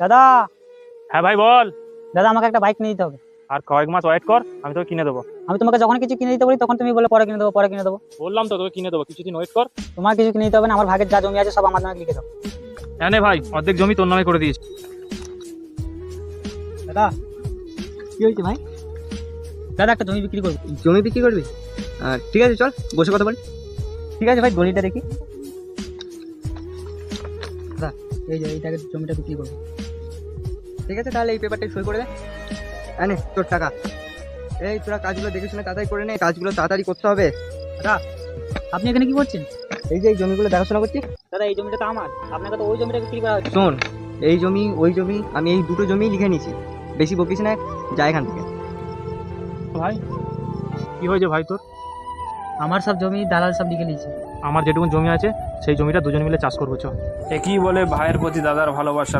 দাদা, হ্যাঁ ভাই বল। দাদা আমাকে একটা বাইক কিনে দিতে হবে। আর কয়েক মাস ওয়েট কর, আমি তোকে কিনে দেবো। আমি তোমাকে যখন কিছু কিনে দিতে বলি তখন তুমি বলে পরে কিনে দেবো, পরে কিনে দেবো। বললাম তো তোকে কিনে দেবো, কিছুদিন ওয়েট কর। তোমার কিছু কিনে দিতে হবে না, আমার ভাগের যা জমি আছে সব আমার নামে লিখে দাও। হ্যাঁ নে ভাই, অর্ধেক জমি তোর নামে করে দিয়েছি। দাদা, কি হয়েছে ভাই? দাদা একটা জমি বিক্রি করবো। জমি বিক্রি করবি? ঠিক আছে, চল বসে কথা বলি। ঠিক আছে ভাই, গলিটা দেখি। দাদা, এই যে এইটাকে জমিটা বিক্রি করবো। ঠিক আছে, তাহলে এই পেপারটা সই করে দে। নে তোর টাকা। এই তোরা কাজগুলো দেখে শুনে তাড়াতাড়ি করে নে, কাজগুলো তাড়াতাড়ি করতে হবে। দাদা, আপনি এখানে কি করছেন? এই যে এই জমিগুলো দেখাশোনা করছি। দাদা, এই জমিটা তো আমার, আপনাকে তো ওই জমিটা বিক্রি করা হচ্ছে। শোন, এই জমি ওই জমি আমি এই দুটো জমি লিখে নিয়েছি, বেশি বকিস না, যা এখান থেকে। ভাই কি হয়েছে ভাই তোর? আমার সব জমি দালাল সব লিখে নিয়েছে। আমার যেটুকু জমি আছে সেই জমিটা দুজন মিলে চাষ করবো চ। একই বলে ভাইয়ের প্রতি দাদার ভালোবাসা।